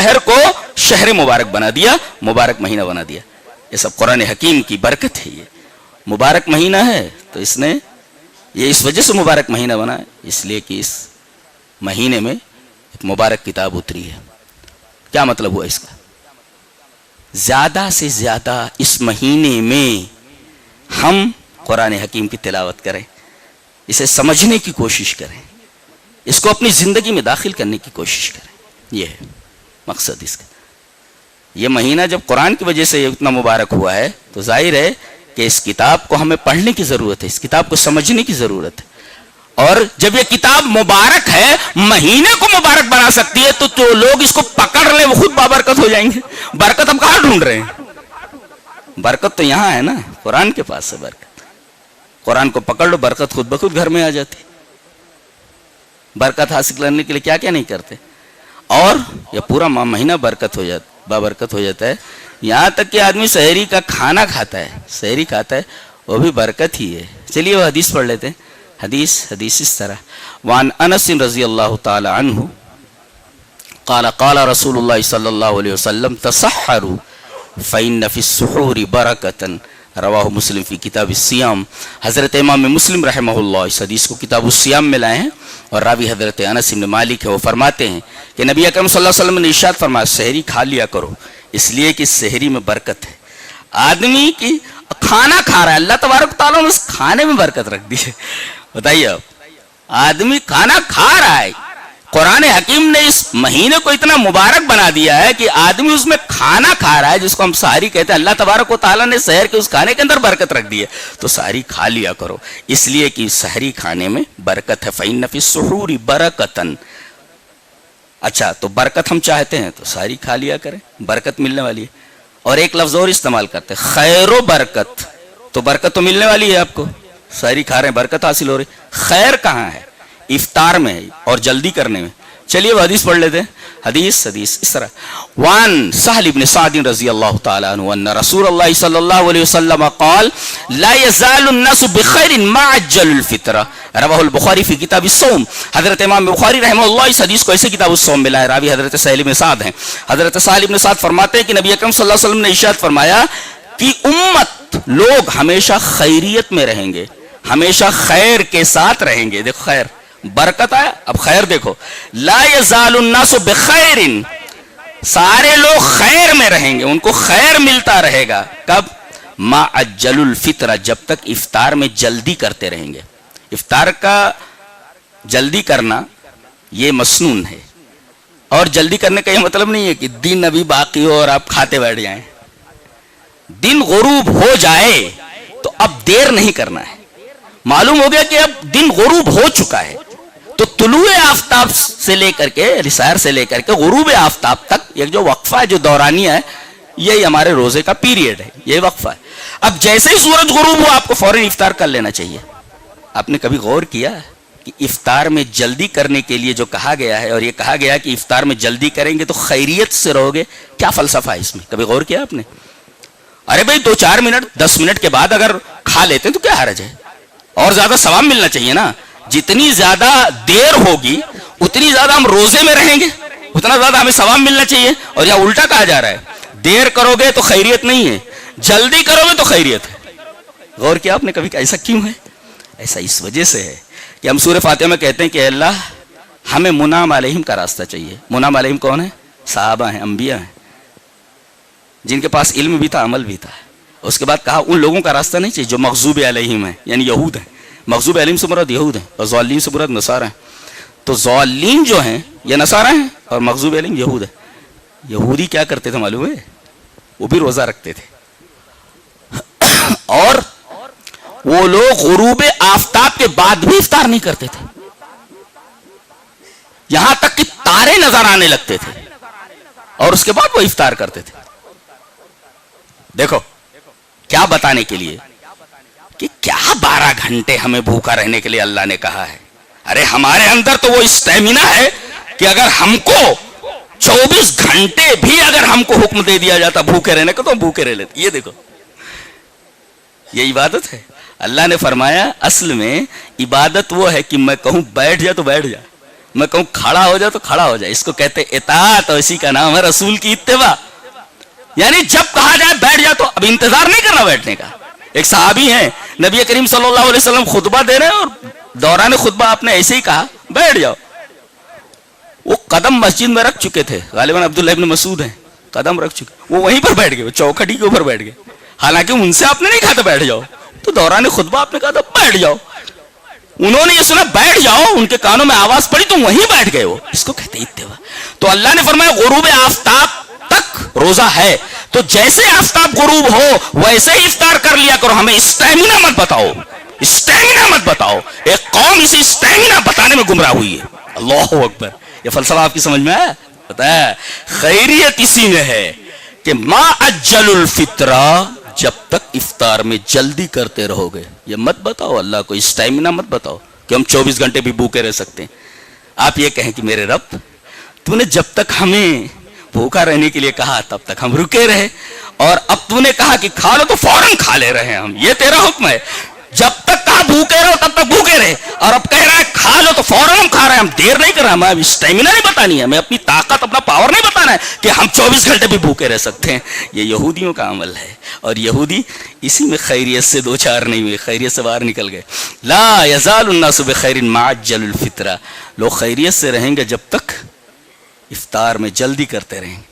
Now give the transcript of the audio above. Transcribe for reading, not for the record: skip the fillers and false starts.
शहर को शहर मुबारक बना दिया, मुबारक महीना बना दिया। ये सब कुरान हकीम की बरकत है। ये मुबारक महीना है तो इसने ये इस वजह से मुबारक महीना बना है, इसलिए कि इस महीने में एक मुबारक किताब उतरी है। क्या मतलब हुआ इसका? ज्यादा से ज्यादा इस महीने में हम कुरान हकीम की तिलावत करें, इसे समझने की कोशिश करें, इसको अपनी जिंदगी में दाखिल करने की कोशिश करें। यह है मकसद इसका। यह महीना जब कुरान की वजह से इतना मुबारक हुआ है तो जाहिर है कि इस किताब को हमें पढ़ने की जरूरत है, इस किताब को समझने की जरूरत है। और जब ये किताब मुबारक है, महीने को मुबारक बना सकती है, तो जो लोग इसको पकड़ ले वो खुद बाबरकत हो जाएंगे। बरकत हम कहां ढूंढ रहे हैं? बरकत तो यहां है ना, कुरान के पास है बरकत। कुरान को पकड़ लो, बरकत खुद बखुद घर में आ जाती। बरकत हासिल करने के लिए क्या क्या नहीं करते, और यह पूरा महीना बरकत हो जाता, बाबरकत हो जाता है। यहां तक कि आदमी सहरी का खाना खाता है, सहरी खाता है, वो भी बरकत ही है। चलिए वो हदीस पढ़ लेते हैं। हदीस इस तरह, वान अनस रज़ी अल्लाह ताला अन्हु क़ाल क़ाल रसूलुल्लाह सल्लल्लाहु अलैहि वसल्लम तसहरु फ़इन्न फ़िस्सुहूरि बरकतन, रवाहु मुस्लिम फ़ी किताब सियाम। हज़रत इमाम मुस्लिम रहमहुल्लाह इस हदीस को किताब सियाम में लाए हैं, और रावी हज़रत अनस इब्न मालिक है। वो फरमाते हैं कि नबी अकरम सल्लल्लाहु अलैहि वसल्लम ने इरशाद फरमाया, सहरी खा लिया करो, इसलिए कि सहरी में बरकत है। आदमी की खाना खा रहा है, अल्लाह तबारक तआला ने उस खाने में बरकत रख दी है। बताइए, अब आदमी खाना खा रहा है, कुरान हकीम ने इस महीने को इतना मुबारक बना दिया है कि आदमी उसमें खाना खा रहा है, जिसको हम सहरी कहते हैं। अल्लाह तबारक व तआला ने सहर के उस खाने के अंदर बरकत रख दी है, तो सहरी खा लिया करो, इसलिए कि सहरी खाने में बरकत है। फ़इन्न फ़िस्सुहूरि बरकतन। अच्छा, तो बरकत हम चाहते हैं तो सहरी खा लिया करें, बरकत मिलने वाली है। और एक लफ्ज और इस्तेमाल करते हैं, खैरो बरकत, तो बरकत तो मिलने वाली है आपको, सहरी खा रहे हैं, बरकत हासिल हो रही। खैर कहाँ है? इफ्तार में है और जल्दी करने में। चलिए वो हदीस पढ़ लेते हैं। हदीस इस तरह, वान सहल इब्न साद रज़ी अल्लाह ताला अन्हु अन्न रसूलुल्लाह सल्लल्लाहु अलैहि वसल्लम क़ाल ला यज़ालु अन्नासु बिखैरिन मा अज्जलुल फ़ित्र, रवाहुल बुखारी फ़ी किताब अस्सौम। हज़रत इमाम बुखारी रहमहुल्लाह इस हदीस को ऐसे किताब अस्सौम में लाए। रावी हज़रत सहल इब्न साद हैं। हज़रत सहल इब्न साद फरमाते हैं कि नबी अकरम सल्लल्लाहु अलैहि वसल्लम ने इरशाद फरमाया कि उम्मत लोग हमेशा खैरियत में रहेंगे, हमेशा खैर के साथ रहेंगे। देखो खैर, बरकत आया, अब खैर देखो, ला यज़ालु अन्नासु बिखैरिन, सारे लोग खैर में रहेंगे, उनको खैर मिलता रहेगा। कब? मा अज्जलुल फ़ित्र, जब तक इफ्तार में जल्दी करते रहेंगे। इफ्तार का जल्दी करना ये मसनून है, और जल्दी करने का ये मतलब नहीं है कि दिन अभी बाकी हो और आप खाते बैठ जाएं। दिन गुरूब हो जाए तो अब देर नहीं करना है। मालूम हो गया कि अब दिन गुरूब हो चुका है, तो तुलुए आफ्ताब से लेकर के, रिसार से लेकर के गुरूब आफ्ताब तक एक जो वक्फा है, जो दौरानिया है, यही हमारे रोजे का पीरियड है, ये वक्फा है। अब जैसे ही सूरज गुरूब हो आपको फौरन इफ्तार कर लेना चाहिए। आपने कभी गौर किया कि इफ्तार में जल्दी करने के लिए जो कहा गया है, और ये कहा गया कि इफ्तार में जल्दी करेंगे तो खैरियत से रहोगे, क्या फलसफा है इसमें? कभी गौर किया आपने? अरे भाई 2-4 मिनट 10 मिनट के बाद अगर खा लेते हैं तो क्या हर्ज है? और ज्यादा सवाब मिलना चाहिए ना। जितनी ज्यादा देर होगी उतनी ज्यादा हम रोजे में रहेंगे, उतना ज्यादा हमें सवाब मिलना चाहिए। और यहाँ उल्टा कहा जा रहा है, देर करोगे तो खैरियत नहीं है, जल्दी करोगे तो खैरियत है। गौर किया आपने कभी? ऐसा क्यों है? ऐसा इस वजह से है कि हम सूरह फातिहा में कहते हैं कि अल्लाह हमें मुनाम अलैहिम का रास्ता चाहिए। मुनाम अलैहिम कौन है? सहाबा हैं, अंबिया हैं, जिनके पास इल्म भी था, अमल भी था। उसके बाद कहा उन लोगों का रास्ता नहीं चाहिए जो मग़ज़ूब अलैहिम है, यानी यहूद हैं। मग़ज़ूब अलैहिम से मुराद यहूद हैं, और ज़ालिमीन से मुराद नसारा हैं। तो ज़ालिमीन जो हैं ये नसारा हैं, और मग़ज़ूब अलैहिम यहूद है। यहूदी क्या करते थे मालूम है? वो भी रोज़ा रखते थे, और वो लोग गुरूब आफ्ताब के बाद भी इफ्तार नहीं करते थे, यहां तक कि तारे नजर आने लगते थे, और उसके बाद वो इफ्तार करते थे। देखो क्या बताने के लिए कि क्या 12 घंटे हमें भूखा रहने के लिए अल्लाह ने कहा है। अरे हमारे अंदर तो वो स्टैमिना है कि अगर हमको 24 घंटे भी अगर हमको हुक्म दे दिया जाता भूखे रहने का तो हम भूखे रह लेते। ये देखो, ये इबादत है। अल्लाह ने फरमाया असल में इबादत वो है कि मैं कहूं बैठ जा तो बैठ जा, میں کہوں کھڑا ہو جائے تو کھڑا ہو جائے. اس کو کہتے اطاعت، اور اسی کا نام ہے رسول کی اتباع. یعنی جب کہا جائے بیٹھ جائے تو اب انتظار نہیں کرنا بیٹھنے کا. ایک صحابی ہیں، نبی کریم صلی اللہ علیہ وسلم خطبہ دے رہے ہیں اور دوران خطبہ آپ نے ایسے ہی کہا بیٹھ جاؤ. وہ قدم مسجد میں رکھ چکے تھے، غالباً عبداللہ ابن مسعود ہیں، قدم رکھ چکے، وہ وہیں پر بیٹھ گئے، وہ چوکھٹی کے اوپر بیٹھ گئے. حالانکہ ان سے آپ نے نہیں کہا تھا بیٹھ جاؤ، تو دوران خطبہ آپ نے کہا تھا بیٹھ جاؤ. انہوں نے یہ سنا بیٹھ جاؤ، ان کے کانوں میں آواز پڑی تو وہیں بیٹھ گئے. وہ اس کو کہتے اتباع. تو اللہ نے فرمایا غروب آفتاب تک روزہ ہے، تو جیسے آفتاب غروب ہو ویسے ہی افطار کر لیا کرو. ہمیں اسٹیمنا مت بتاؤ، اسٹیمنا مت بتاؤ. ایک قوم اسی اسٹیمنا بتانے میں گمراہ ہوئی ہے. اللہ اکبر. یہ فلسفہ آپ کی سمجھ میں آیا؟ پتہ ہے خیریت اسی میں ہے کہ ما اجل الفطرہ، جب تک افطار میں جلدی کرتے رہو گے. یہ مت بتاؤ اللہ کو، اسٹیمنا مت بتاؤ کہ ہم 24 گھنٹے بھی بھوکے رہ سکتے ہیں. آپ یہ کہیں کہ میرے رب تو نے جب تک ہمیں بھوکا رہنے کے لیے کہا تب تک ہم رکے رہے، اور اب تو نے کہا کہ کھا لو تو فوراً کھا لے رہے ہیں ہم. یہ تیرا حکم ہے. جب تک کہا بھوکے رہو تب تک بھوکے رہے، اور اب کہہ رہا ہے کھا لو تو فوراً ہم کھا رہے ہیں. ہم دیر نہیں کر رہے، ہمیں اب اسٹیمنا نہیں بتانی ہے، ہمیں اپنی طاقت اپنا پاور نہیں بتانا ہے کہ ہم 24 گھنٹے بھی بھوکے رہ سکتے ہیں. یہ یہودیوں کا عمل ہے، اور یہودی اسی میں خیریت سے دو چار نہیں ہوئے، خیریت سے باہر نکل گئے. لا یزال الناس بخیر ما عجل الفطرہ. لوگ خیریت سے رہیں گے جب تک افطار میں جلدی کرتے رہیں گے.